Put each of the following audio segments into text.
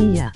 Iya.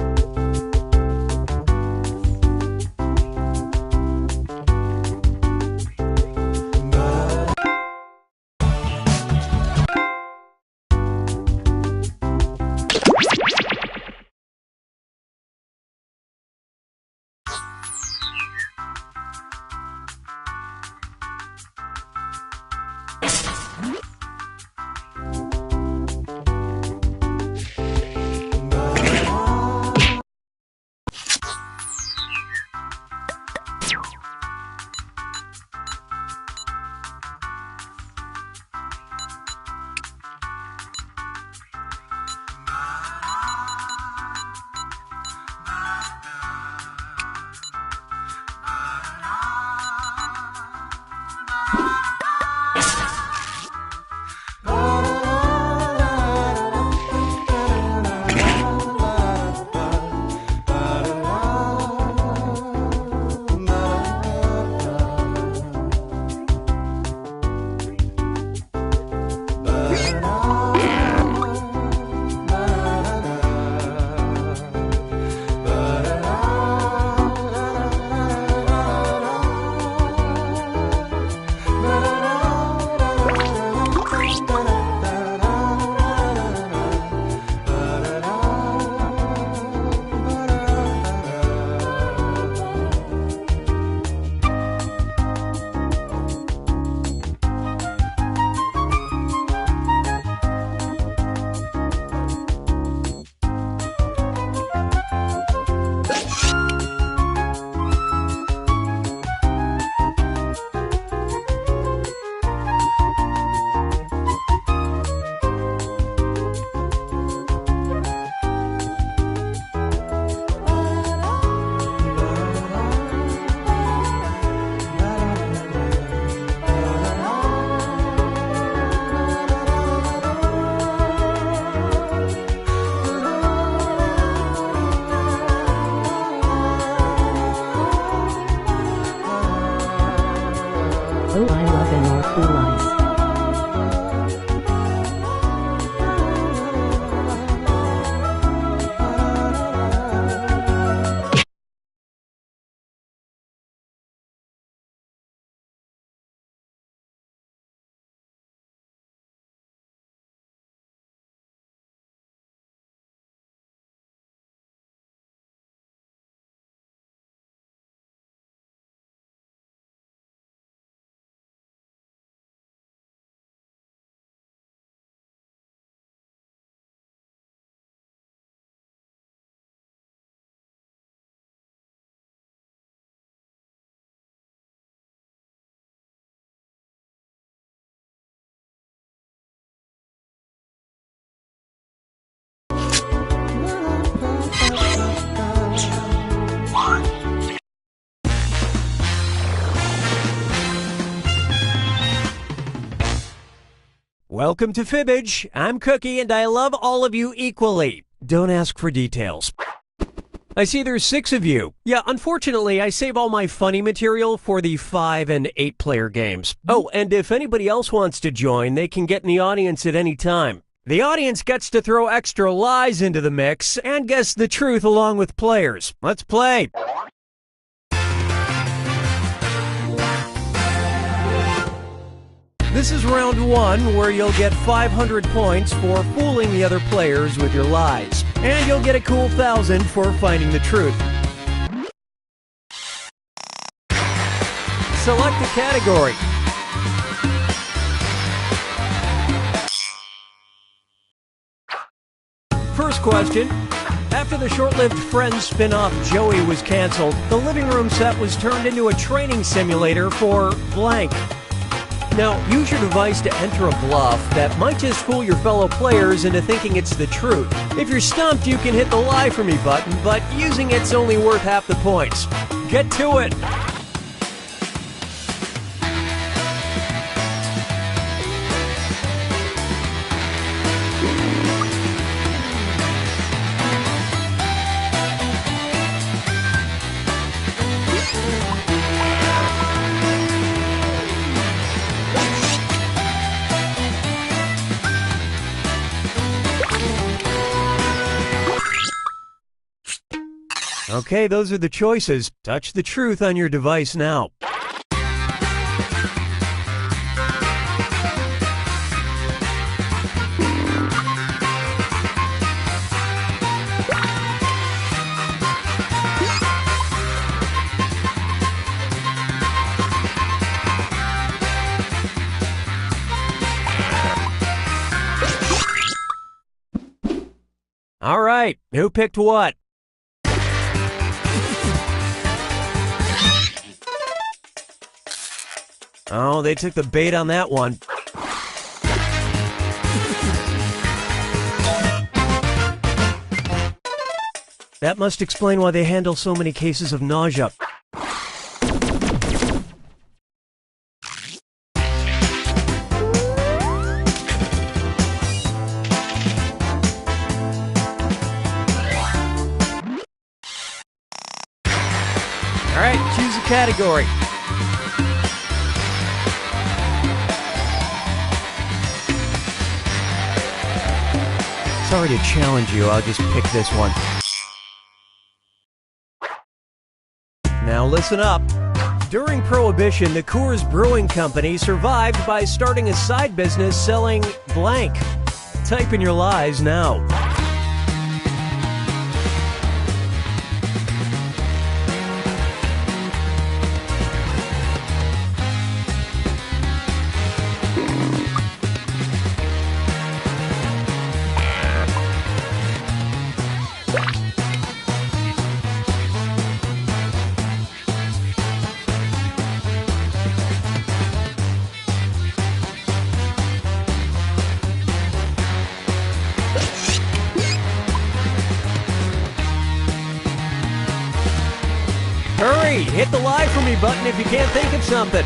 Oh, I love and more cool lies. Welcome to Fibbage. I'm Cookie, and I love all of you equally. Don't ask for details. I see there's 6 of you. Yeah, unfortunately, I save all my funny material for the 5 and 8 player games. Oh, and if anybody else wants to join, they can get in the audience at any time. The audience gets to throw extra lies into the mix and guess the truth along with players. Let's play. This is round 1, where you'll get 500 points for fooling the other players with your lies. And you'll get a cool 1,000 for finding the truth. Select a category. First question. After the short-lived Friends spin-off Joey was canceled, the living room set was turned into a training simulator for blank. Now, use your device to enter a bluff that might just fool your fellow players into thinking it's the truth. If you're stumped, you can hit the lie for me button, but using it's only worth half the points. Get to it! Okay, those are the choices. Touch the truth on your device now. All right, who picked what? Oh, they took the bait on that one. That must explain why they handle so many cases of nausea. All right, choose a category. Sorry to challenge you, I'll just pick this one. Now listen up. During Prohibition, the Coors Brewing Company survived by starting a side business selling blank. Type in your lies now. Hurry! Hit the lie for me button if you can't think of something.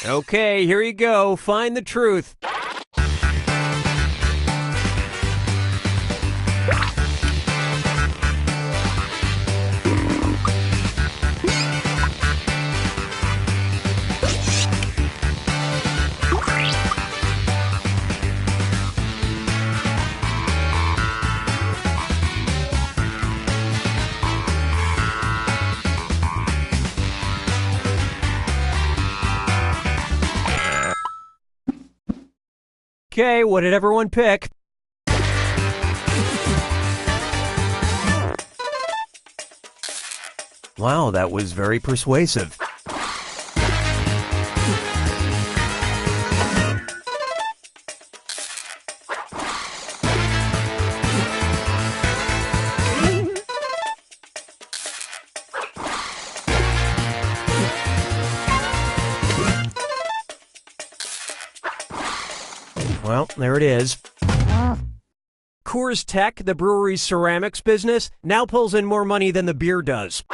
Okay, here you go. Find the truth. Okay, what did everyone pick? Wow, that was very persuasive. Well, there it is. Coors Tech, the brewery's ceramics business, now pulls in more money than the beer does.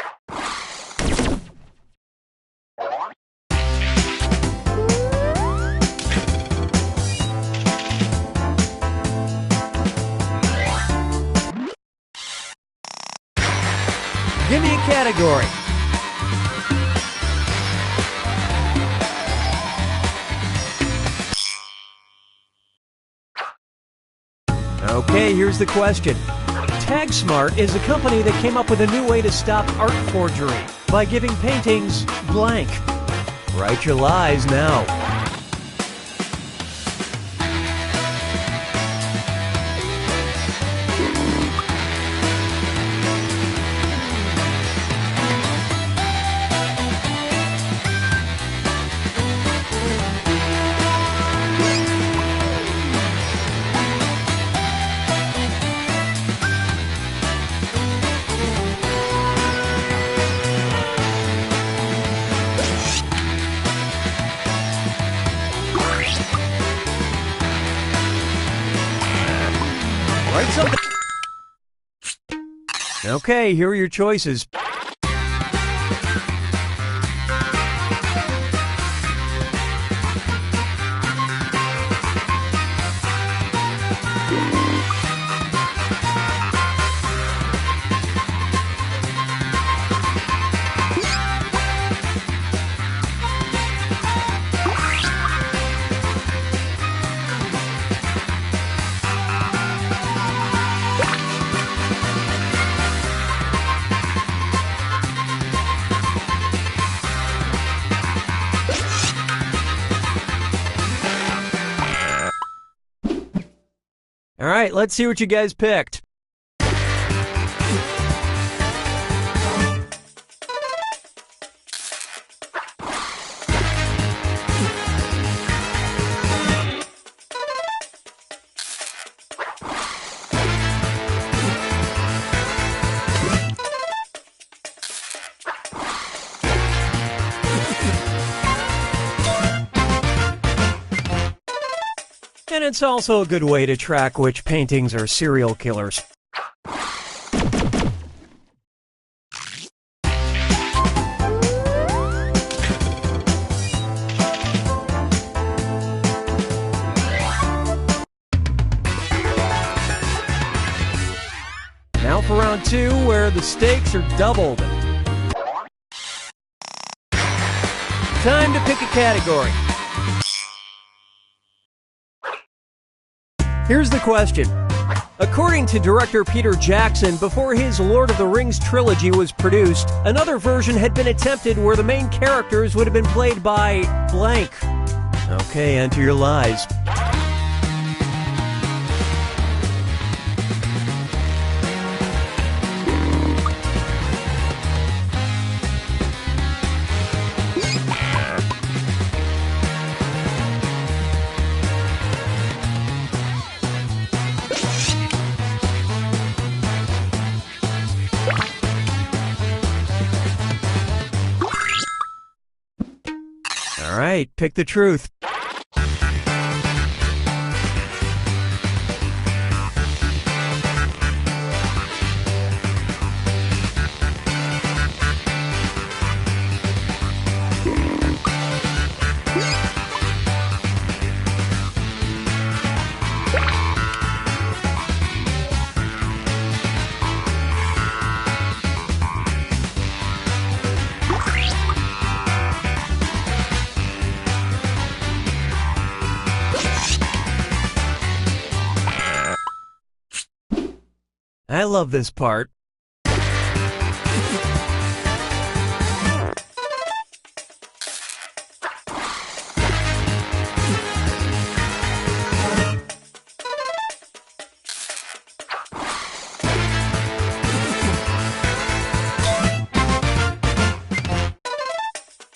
Give me a category. Okay, here's the question. TagSmart is a company that came up with a new way to stop art forgery by giving paintings blank. Write your lies now. Write something. Okay, here are your choices. All right, let's see what you guys picked. And it's also a good way to track which paintings are serial killers. Now for round 2, where the stakes are doubled. Time to pick a category. Here's the question. According to director Peter Jackson, before his Lord of the Rings trilogy was produced, another version had been attempted where the main characters would have been played by blank. Okay, enter your lies. All right, pick the truth. I love this part.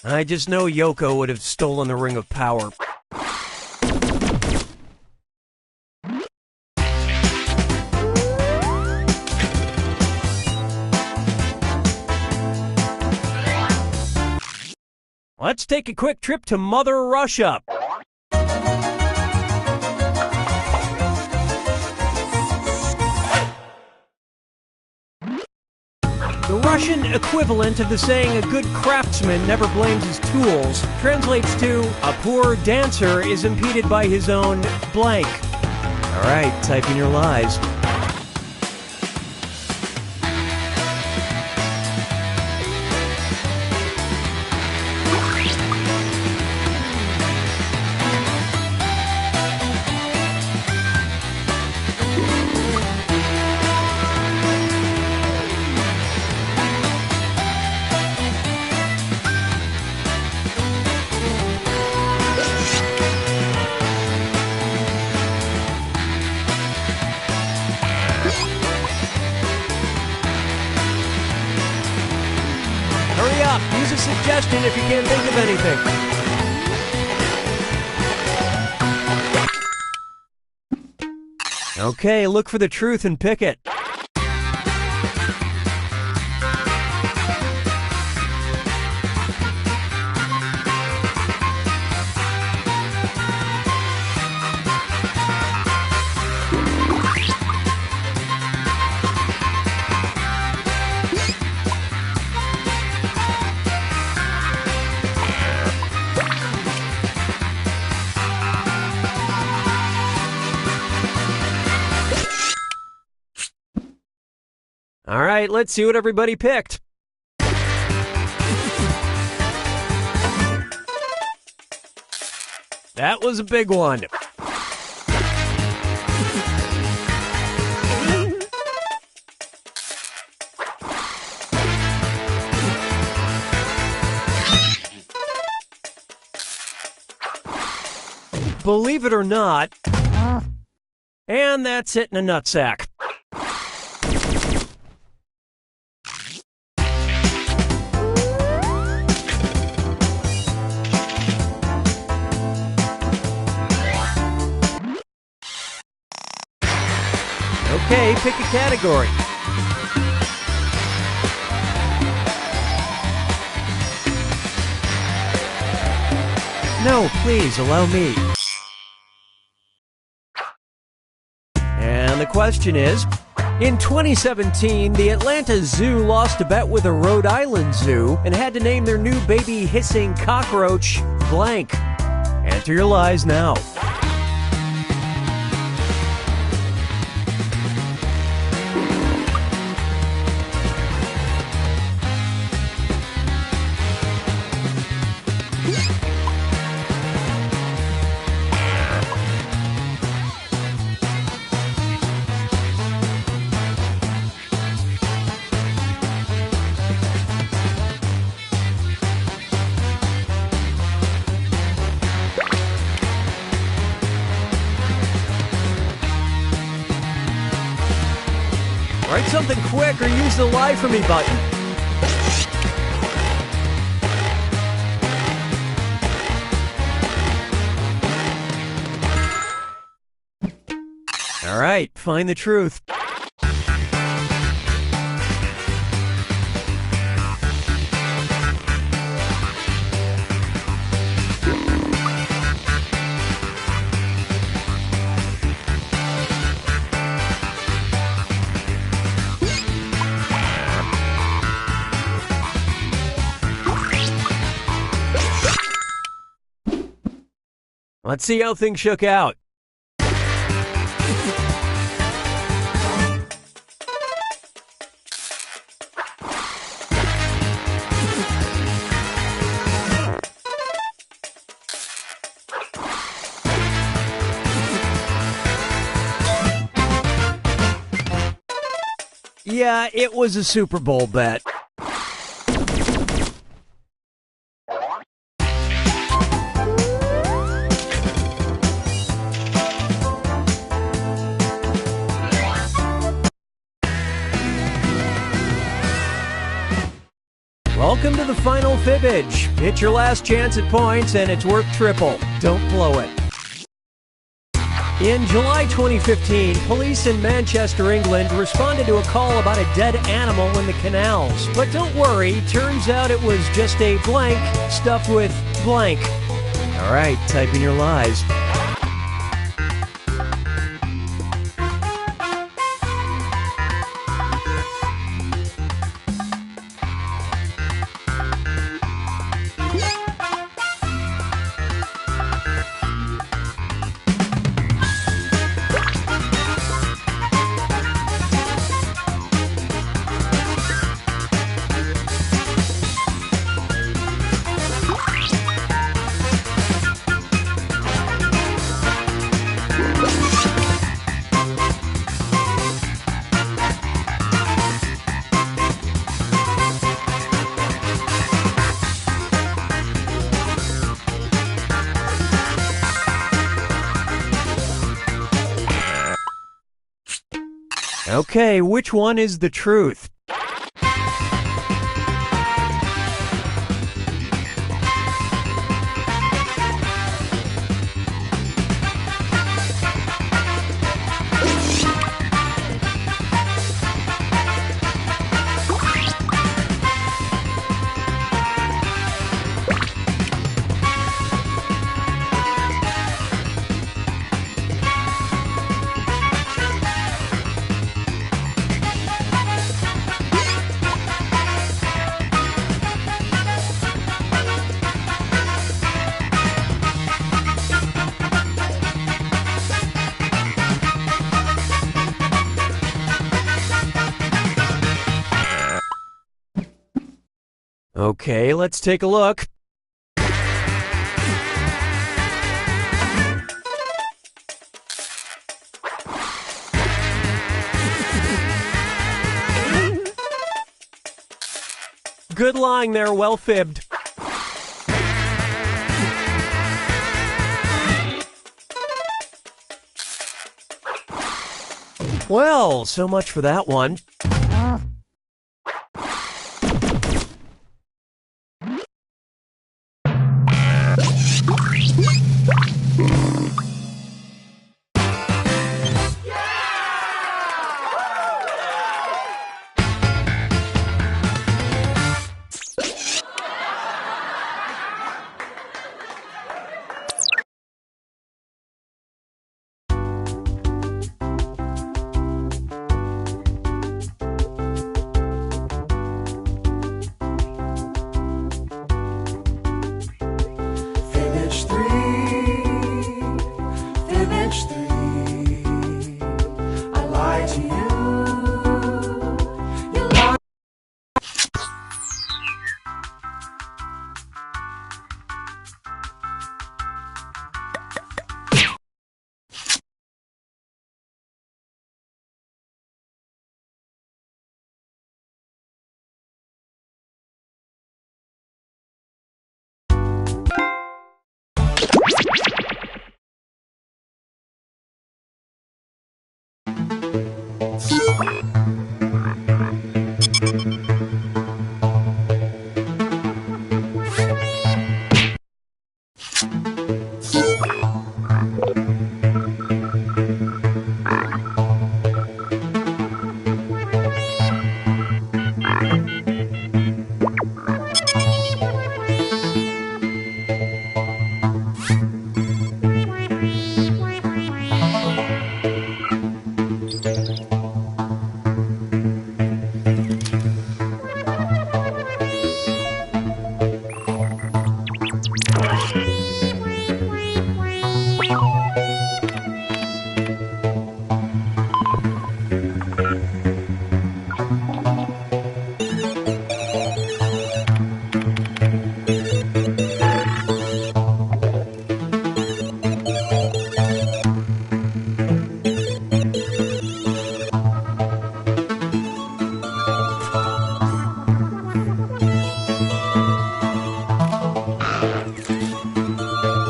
I just know Yoko would have stolen the Ring of Power. Let's take a quick trip to Mother Russia. The Russian equivalent of the saying a good craftsman never blames his tools translates to a poor dancer is impeded by his own blank. All right, type in your lies. Hurry up, use a suggestion if you can't think of anything. Okay, look for the truth and pick it. All right, let's see what everybody picked. That was a big one. Believe it or not, And that's it in a nutsack. Okay, pick a category. No, please, allow me. And the question is, in 2017, the Atlanta Zoo lost a bet with a Rhode Island zoo and had to name their new baby hissing cockroach blank. Enter your lies now. Write something quick or use the lie for me button. All right, find the truth. Let's see how things shook out. Yeah, it was a Super Bowl bet. Welcome to the final fibbage. It's your last chance at points, and it's worth triple. Don't blow it. In July 2015, police in Manchester, England responded to a call about a dead animal in the canals. But don't worry, turns out it was just a blank stuffed with blank. All right, type in your lies. Okay, which one is the truth? Okay, let's take a look. Good lying there, well fibbed. Well, so much for that one.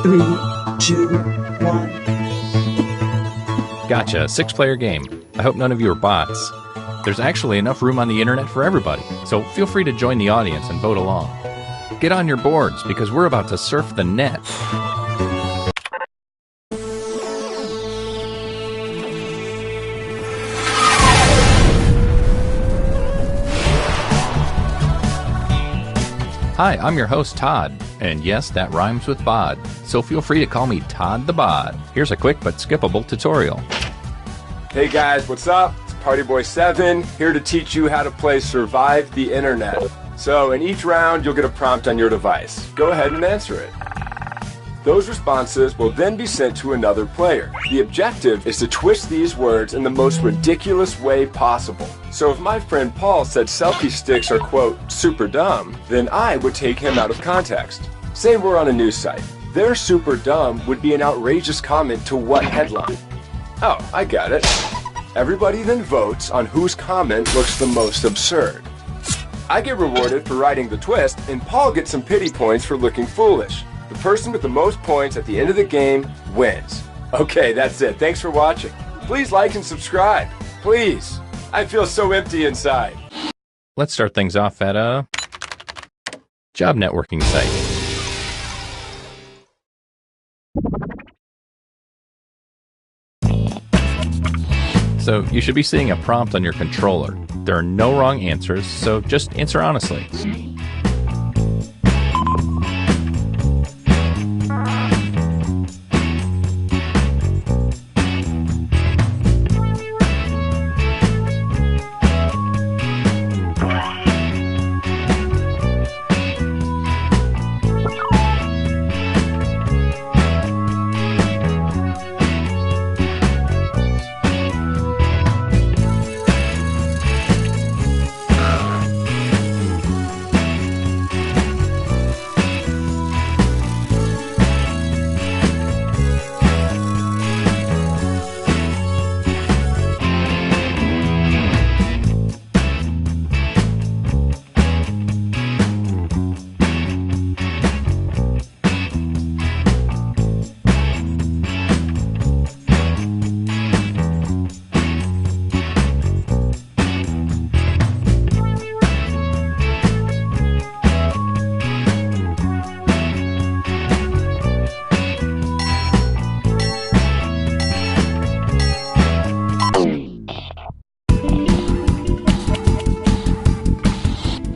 Three, two, one. Gotcha, 6-player game. I hope none of you are bots. There's actually enough room on the internet for everybody, so feel free to join the audience and vote along. Get on your boards, because we're about to surf the net. Hi, I'm your host, Todd. And yes, that rhymes with bod. So feel free to call me Todd the Bod. Here's a quick but skippable tutorial. Hey guys, what's up? It's Partyboy7 here to teach you how to play Survive the Internet. So in each round, you'll get a prompt on your device. Go ahead and answer it. Those responses will then be sent to another player. The objective is to twist these words in the most ridiculous way possible. So if my friend Paul said selfie sticks are, quote, super dumb, then I would take him out of context. Say we're on a news site. Their super dumb would be an outrageous comment to what headline? Oh, I got it. Everybody then votes on whose comment looks the most absurd. I get rewarded for writing the twist, and Paul gets some pity points for looking foolish. The person with the most points at the end of the game wins. Okay, that's it. Thanks for watching. Please like and subscribe. Please. I feel so empty inside. Let's start things off at a job networking site. So you should be seeing a prompt on your controller. There are no wrong answers, so just answer honestly.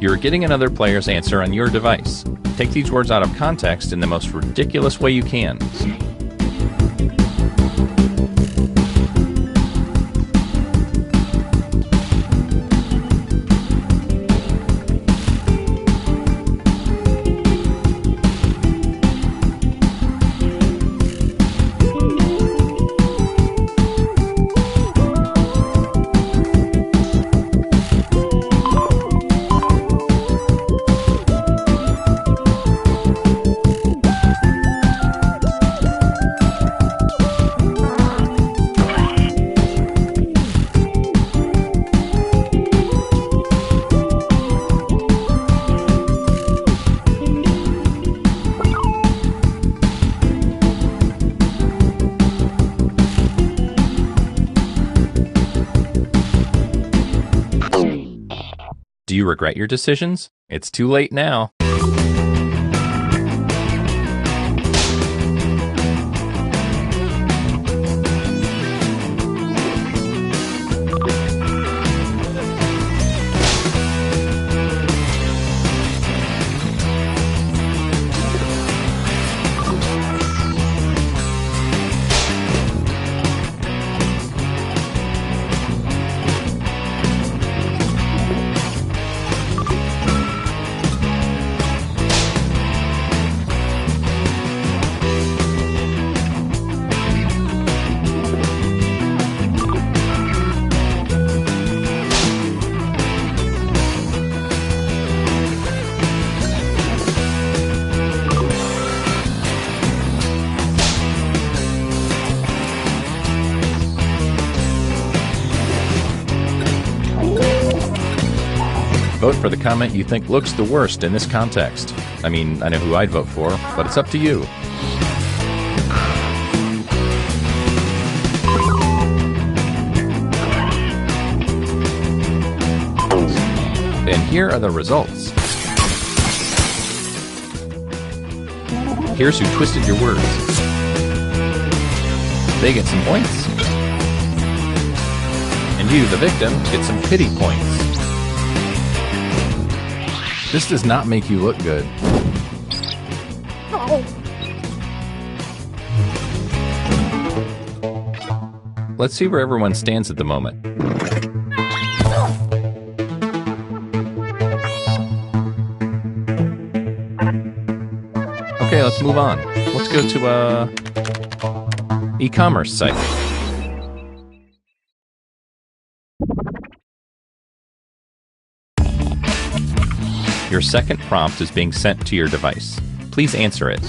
You're getting another player's answer on your device. Take these words out of context in the most ridiculous way you can. Do you regret your decisions? It's too late now. Vote for the comment you think looks the worst in this context. I mean, I know who I'd vote for, but it's up to you. And here are the results. Here's who twisted your words. They get some points. And you, the victim, get some pity points. This does not make you look good. Let's see where everyone stands at the moment. Okay, let's move on. Let's go to a e-commerce site. Your second prompt is being sent to your device. Please answer it.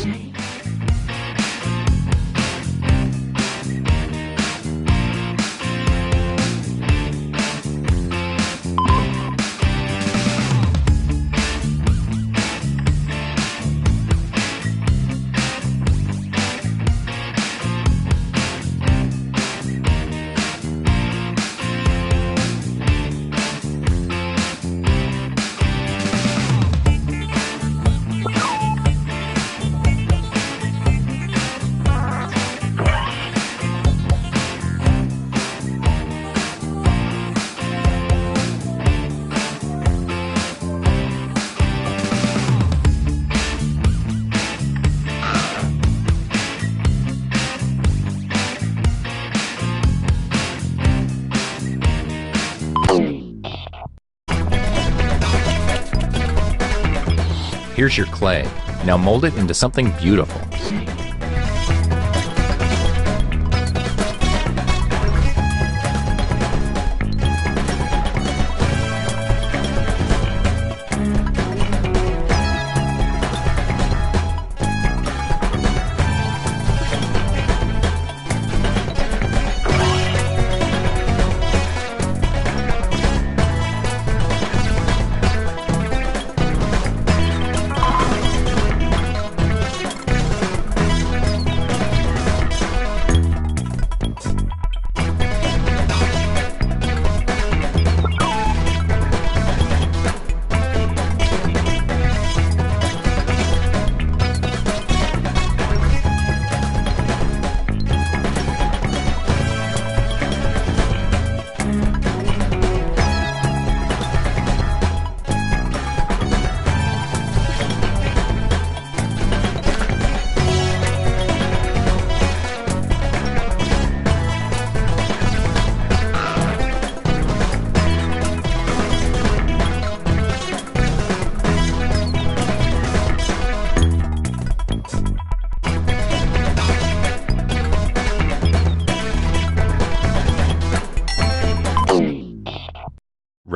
Here's your clay. Now mold it into something beautiful.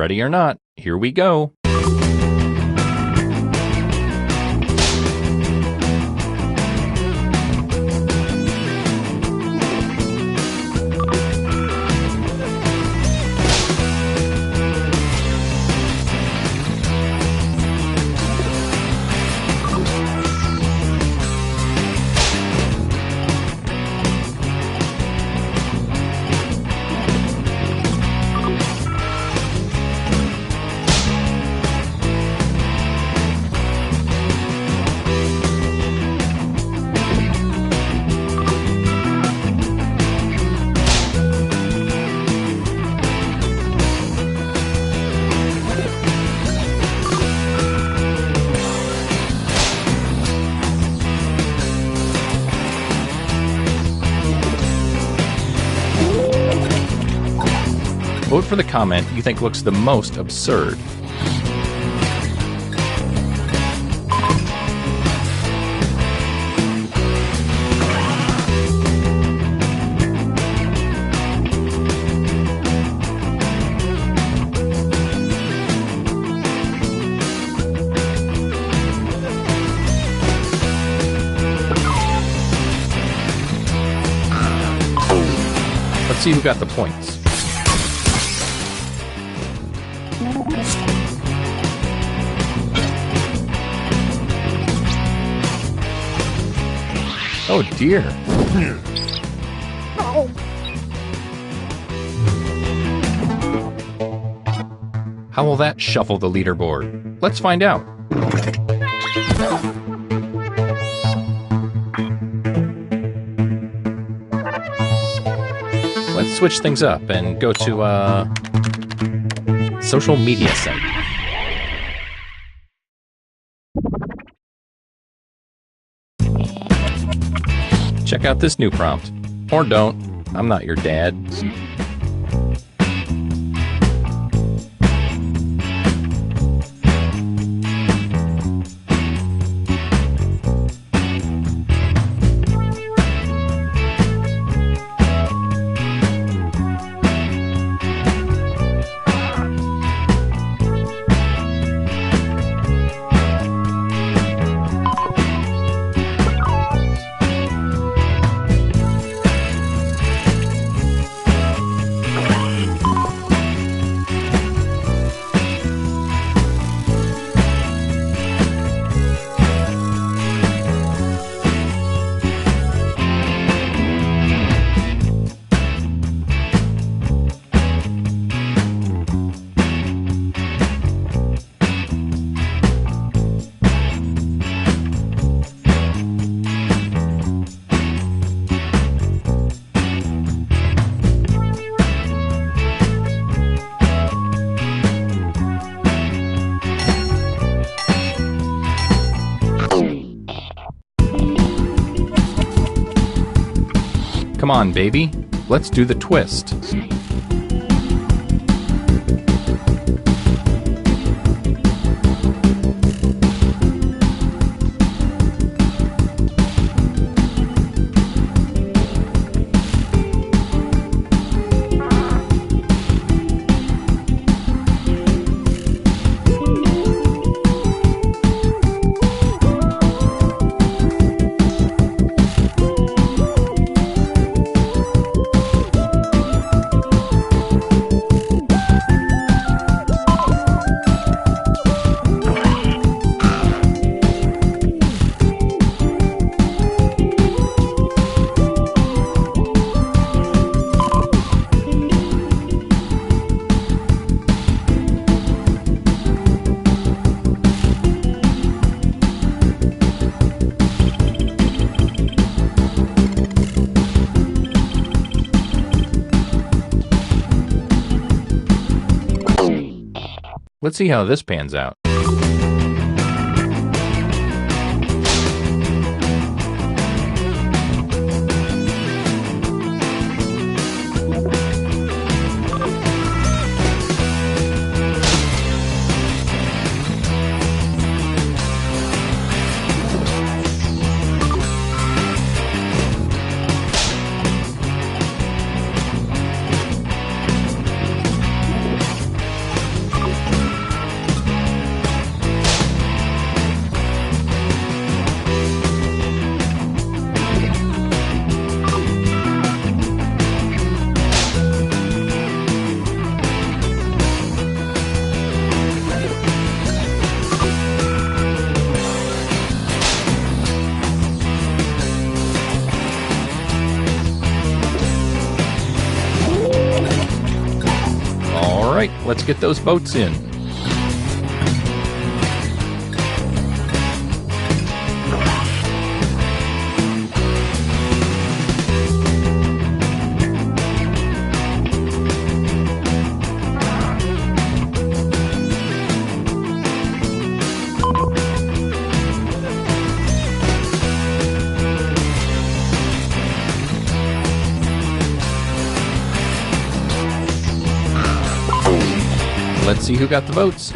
Ready or not, here we go. Vote for the comment you think looks the most absurd. Let's see who got the points. Oh dear. How will that shuffle the leaderboard? Let's find out. Let's switch things up and go to social media site. Check out this new prompt. Or don't. I'm not your dad. Come on, baby. Let's do the twist. Let's see how this pans out. Alright, let's get those votes in. Let's see who got the votes.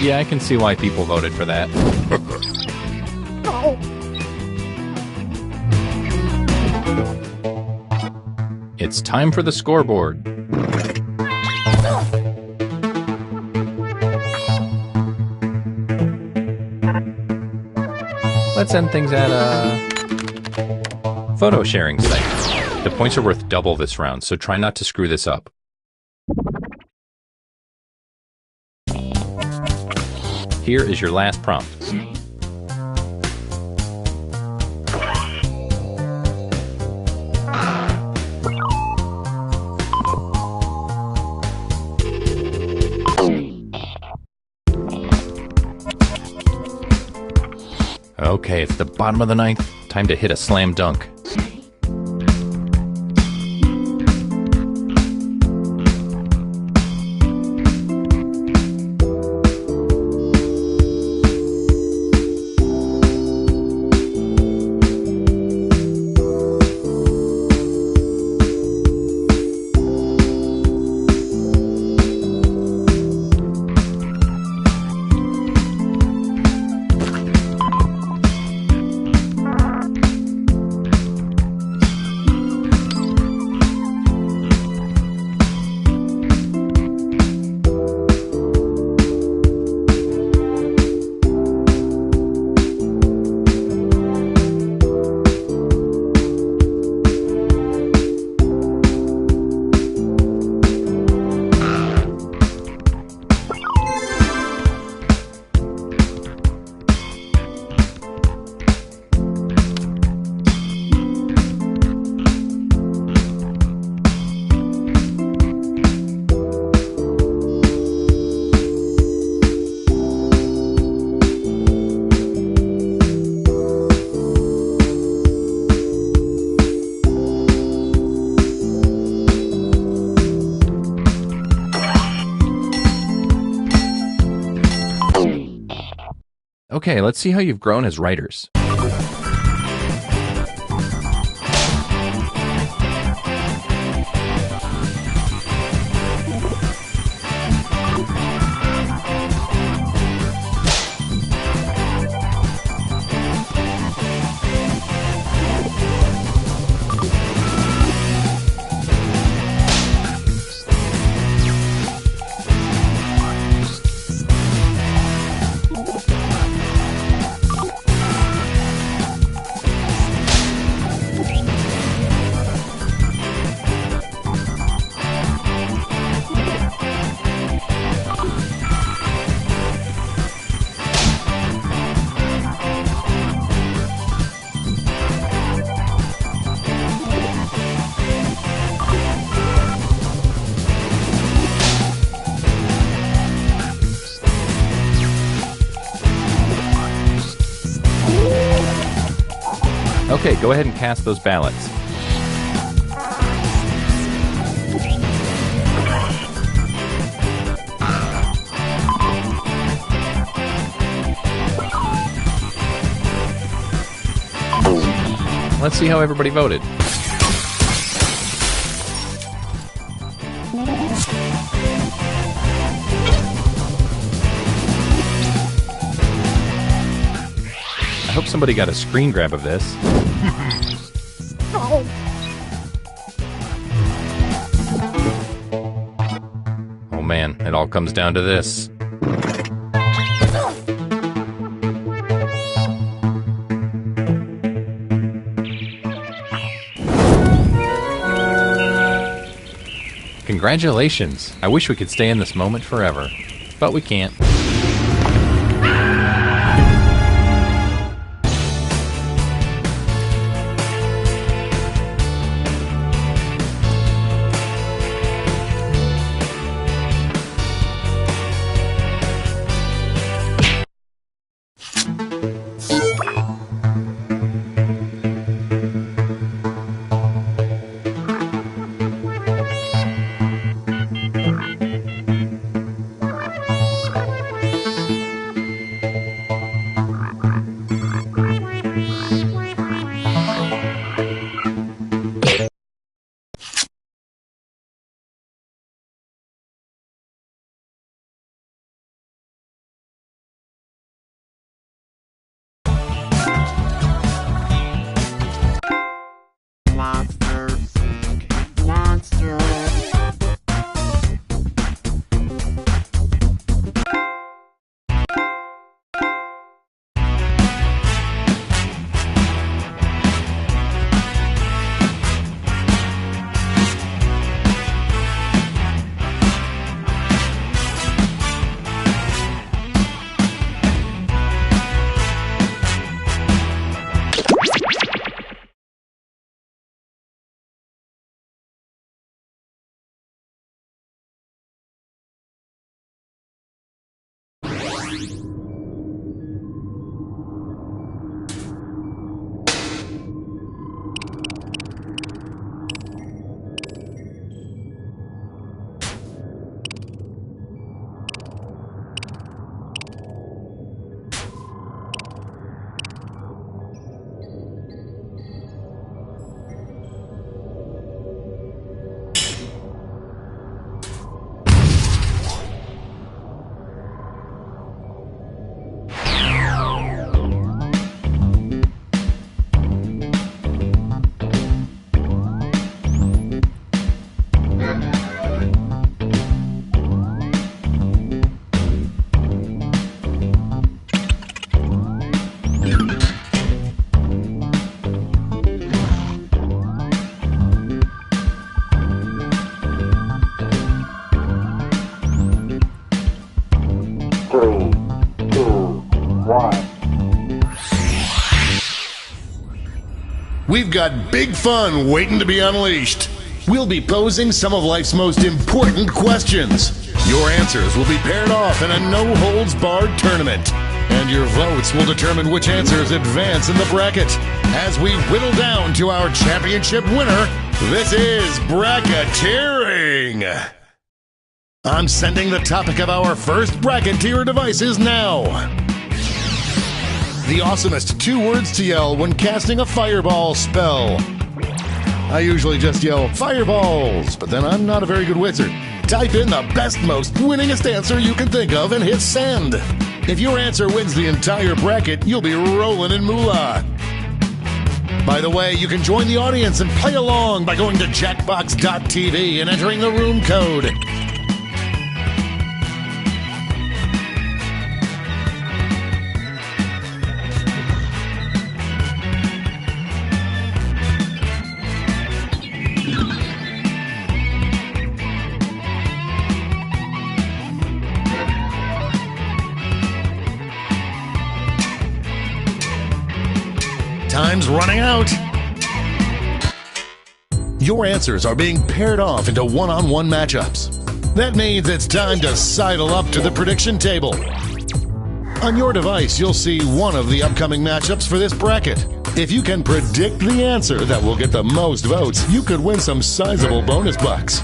Yeah, I can see why people voted for that. It's time for the scoreboard. Let's end things at a photo sharing site. The points are worth double this round, so try not to screw this up. Here is your last prompt. Okay, it's the bottom of the ninth. Time to hit a slam dunk. Okay, let's see how you've grown as writers. Okay, go ahead and cast those ballots. Let's see how everybody voted. I hope somebody got a screen grab of this. Oh man, it all comes down to this. Congratulations! I wish we could stay in this moment forever, but we can't. We've got big fun waiting to be unleashed. We'll be posing some of life's most important questions. Your answers will be paired off in a no-holds-barred tournament. And your votes will determine which answers advance in the bracket. As we whittle down to our championship winner, this is bracketeering. I'm sending the topic of our first bracket to your devices now. The awesomest 2 words to yell when casting a fireball spell. I usually just yell fireballs, but then I'm not a very good wizard. Type in the best, most winningest answer you can think of and hit send. If your answer wins the entire bracket, you'll be rolling in moolah. By the way, you can join the audience and play along by going to jackbox.tv and entering the room code. Time's running out. Your answers are being paired off into one-on-one matchups. That means it's time to sidle up to the prediction table. On your device, you'll see one of the upcoming matchups for this bracket. If you can predict the answer that will get the most votes, you could win some sizable bonus bucks.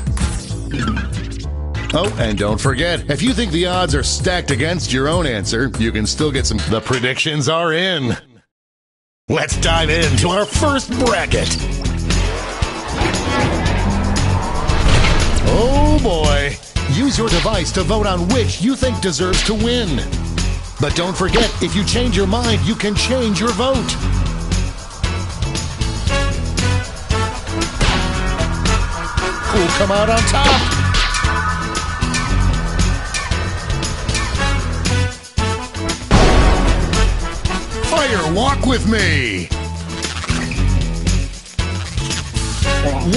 Oh, and don't forget, if you think the odds are stacked against your own answer, you can still get some. The predictions are in. Let's dive into our first bracket. Oh boy. Use your device to vote on which you think deserves to win. But don't forget, if you change your mind, you can change your vote. Who'll come out on top? Fire, walk with me!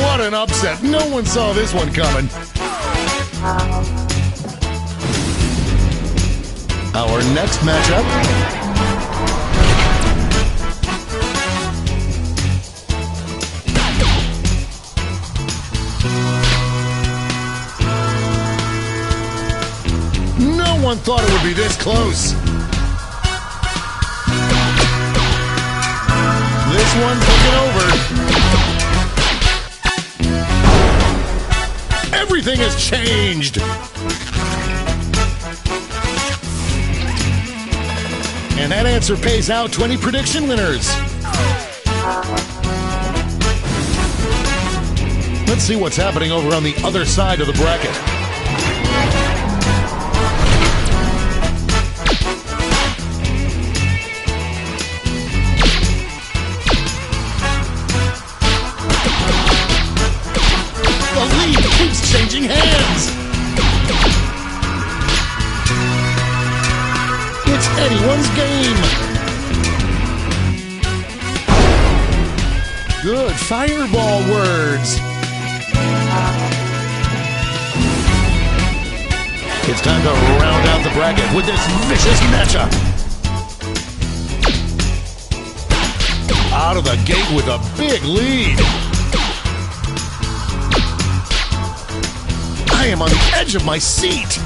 What an upset! No one saw this one coming. Our next matchup. No one thought it would be this close. This one took it over. Everything has changed. And that answer pays out 20 prediction winners. Let's see what's happening over on the other side of the bracket. Changing hands. It's anyone's game. Good fireball words. It's time to round out the bracket with this vicious matchup. Out of the gate with a big lead. I am on the edge of my seat.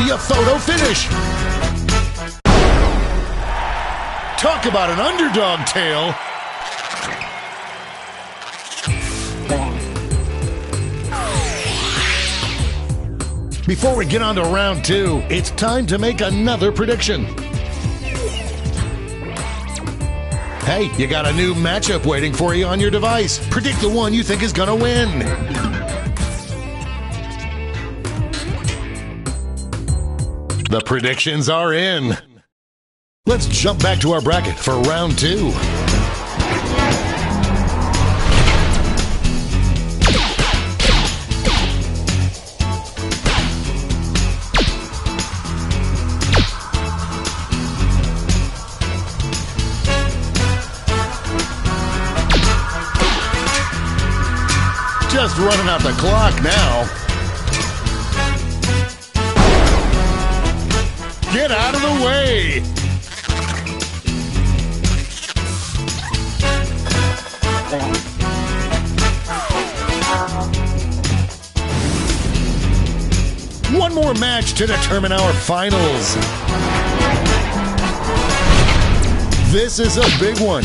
be a photo finish. Talk about an underdog tale. Before we get on to round 2, it's time to make another prediction. Hey, you got a new matchup waiting for you on your device. Predict the one you think is gonna win. The predictions are in. Let's jump back to our bracket for round 2. Just running out the clock now. Get out of the way! One more match to determine our finals. This is a big one.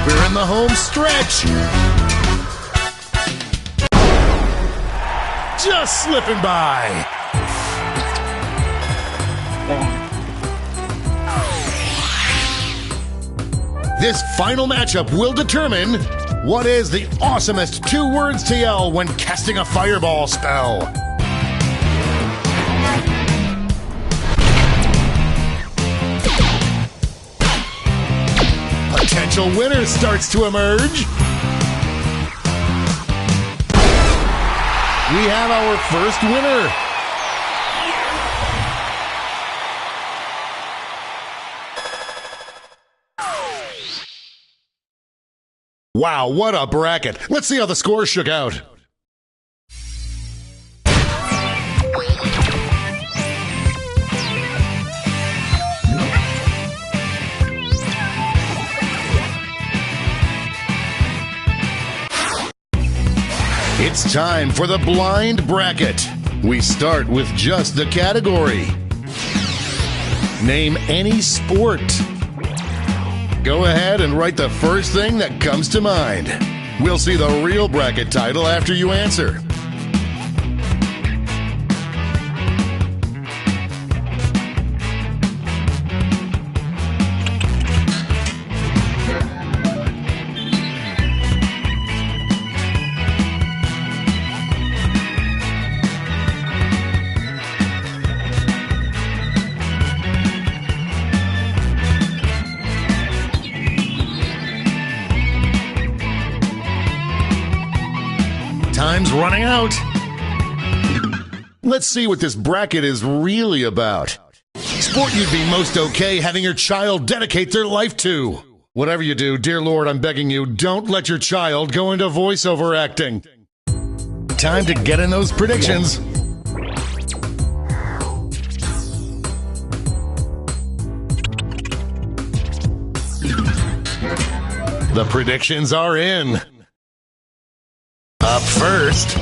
We're in the home stretch. Just slipping by. This final matchup will determine what is the awesomest 2 words to yell when casting a fireball spell. Potential winner starts to emerge. We have our first winner. Wow, what a bracket. Let's see how the scores shook out. It's time for the blind bracket. We start with just the category. Name any sport. Go ahead and write the first thing that comes to mind. We'll see the real bracket title after you answer. Time's running out. Let's see what this bracket is really about. Sport you'd be most okay having your child dedicate their life to. Whatever you do, dear Lord, I'm begging you, don't let your child go into voiceover acting. Time to get in those predictions. The predictions are in. Up first,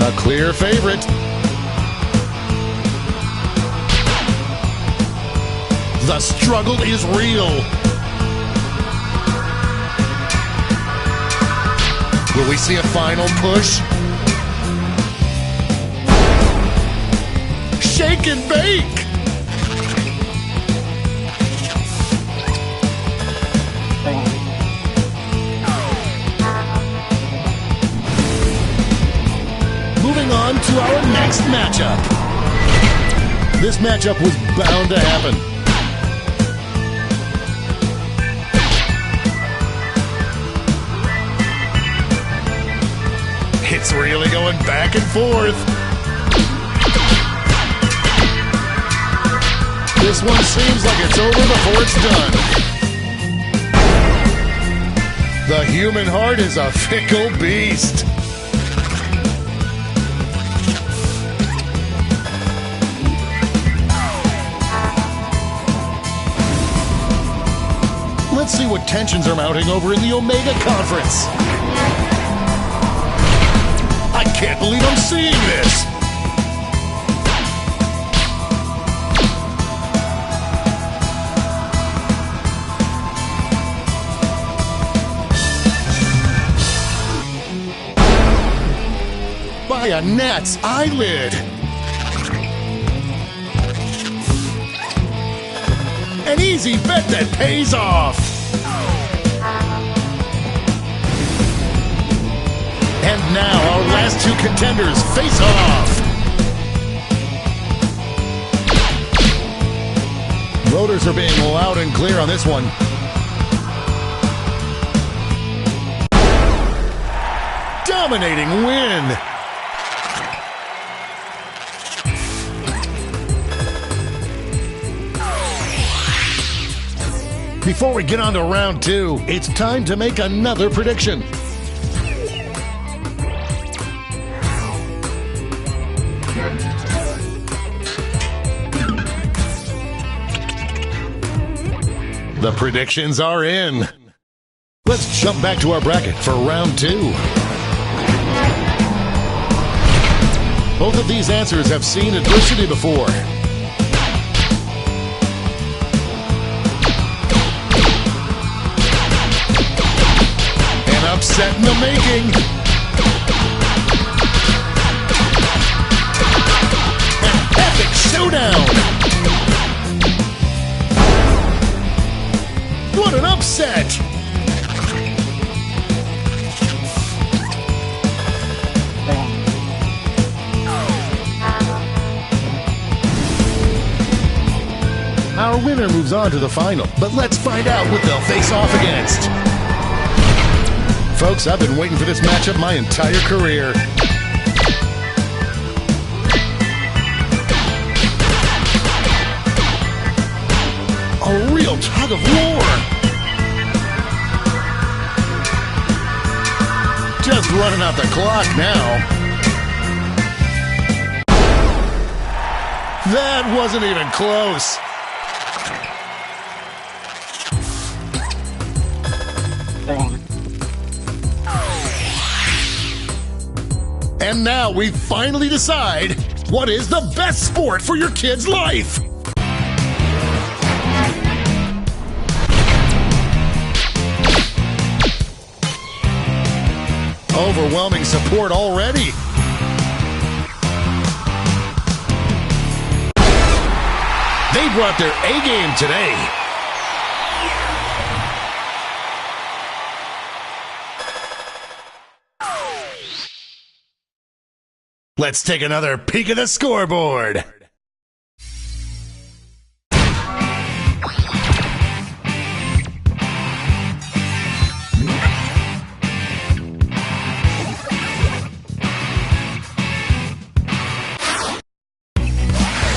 a clear favorite. The struggle is real. Will we see a final push? Shake and bake! Moving on to our next matchup. This matchup was bound to happen. It's really going back and forth. This one seems like it's over before it's done. The human heart is a fickle beast. Let's see what tensions are mounting over in the Omega Conference. I can't believe I'm seeing this. By a gnat's eyelid. An easy bet that pays off. And now our last two contenders face off. Voters are being loud and clear on this one. Dominating win. Before we get on to round two, it's time to make another prediction. The predictions are in. Let's jump back to our bracket for round two. Both of these answers have seen adversity before. An upset in the making. An epic showdown. What an upset! Our winner moves on to the final, but let's find out what they'll face off against. Folks, I've been waiting for this matchup my entire career. A real tug of war. Just running out the clock now. That wasn't even close. And now we finally decide what is the best sport for your kid's life. Overwhelming support already. They brought their A game today. Let's take another peek at the scoreboard.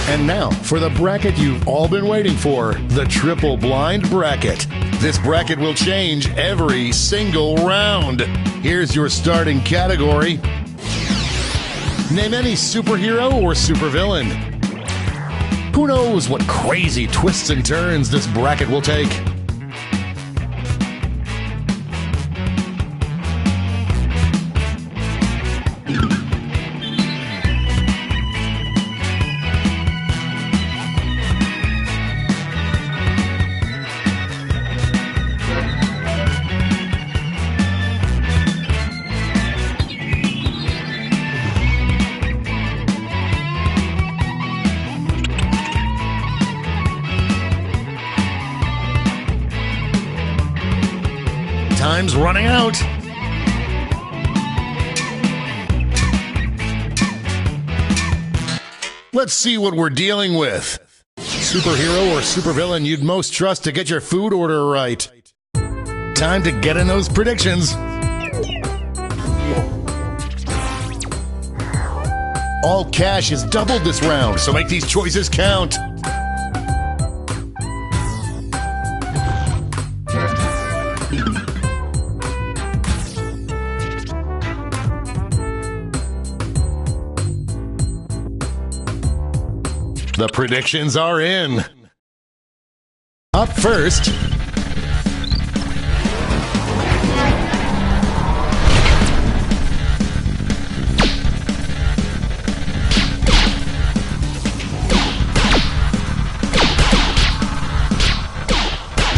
And now, for the bracket you've all been waiting for, the triple blind bracket. This bracket will change every single round. Here's your starting category. Name any superhero or supervillain. Who knows what crazy twists and turns this bracket will take? Time's running out. Let's see what we're dealing with. Superhero or supervillain you'd most trust to get your food order right. Time to get in those predictions. All cash is doubled this round, so make these choices count. The predictions are in. Up first,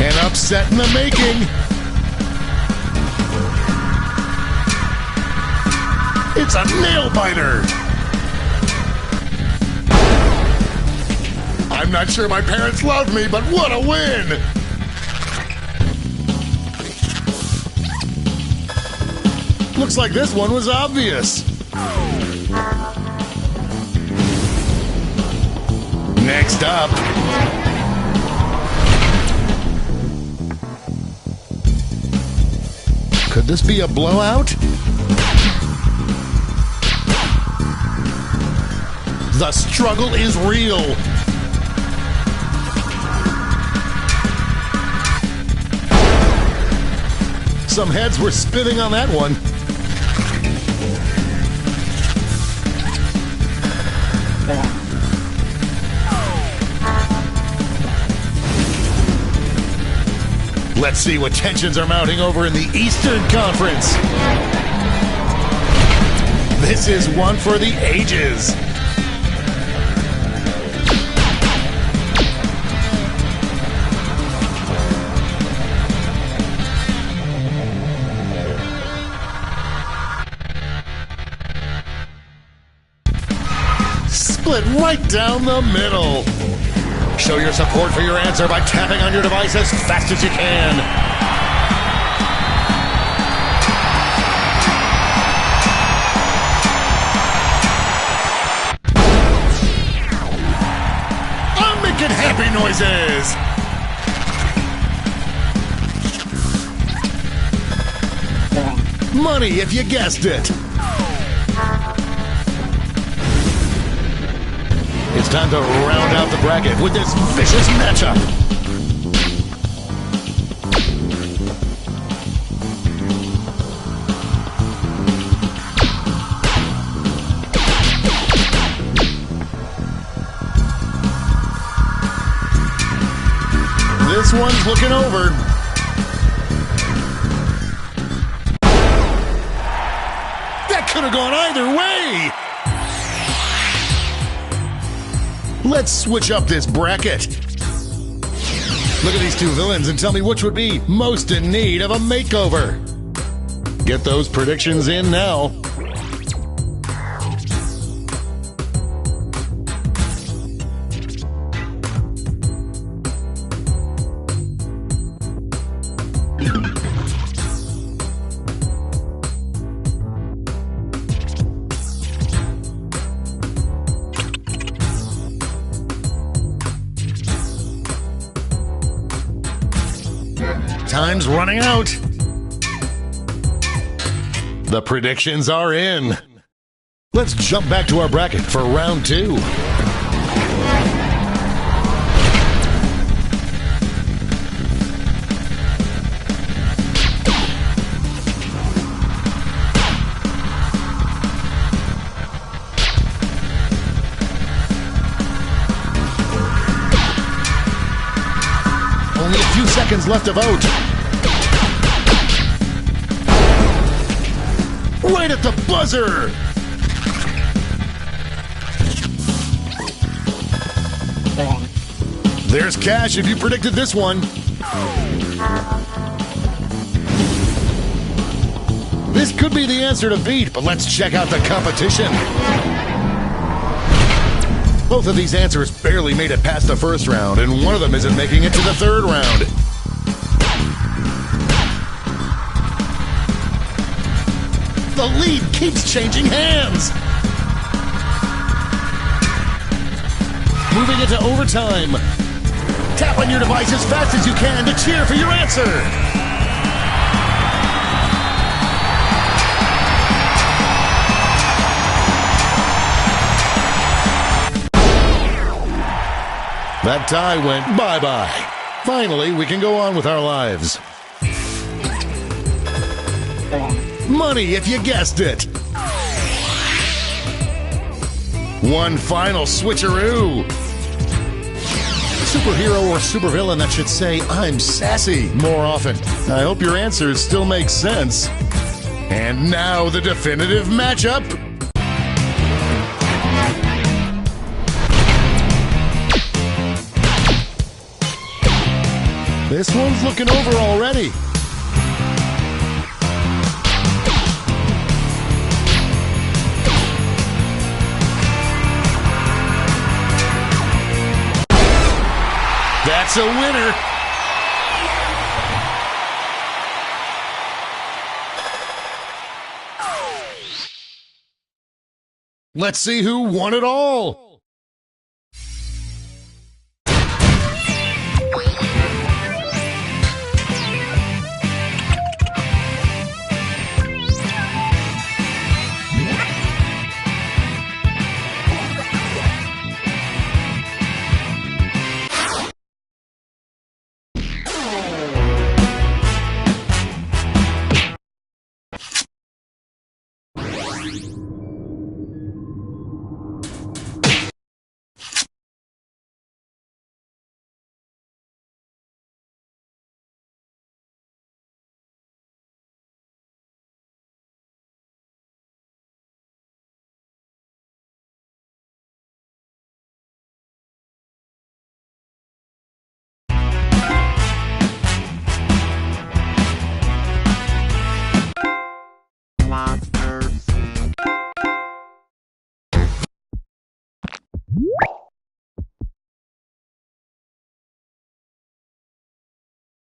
an upset in the making. It's a nail biter. I'm not sure my parents love me, but what a win! Looks like this one was obvious. Next up. Could this be a blowout? The struggle is real. Some heads were spinning on that one. Let's see what tensions are mounting over in the Eastern Conference. This is one for the ages. Split right down the middle. Show your support for your answer by tapping on your device as fast as you can. I'm making happy noises. Money if you guessed it. It's time to round out the bracket with this vicious matchup. This one's looking over. That could have gone either way. Let's switch up this bracket. Look at these two villains and tell me which would be most in need of a makeover. Get those predictions in now. Time's running out. The predictions are in. Let's jump back to our bracket for round two. Only a few seconds left to vote. Right at the buzzer! There's cash if you predicted this one. This could be the answer to beat, but let's check out the competition. Both of these answers barely made it past the first round, and one of them isn't making it to the third round. The lead keeps changing hands. Moving into overtime. Tap on your device as fast as you can to cheer for your answer. That tie went bye-bye. Finally, we can go on with our lives. Money if you guessed it. One final switcheroo. superhero or supervillain that should say, "I'm sassy," more often? I hope your answers still make sense. And now the definitive matchup. This one's looking over already. That's a winner. Let's see who won it all.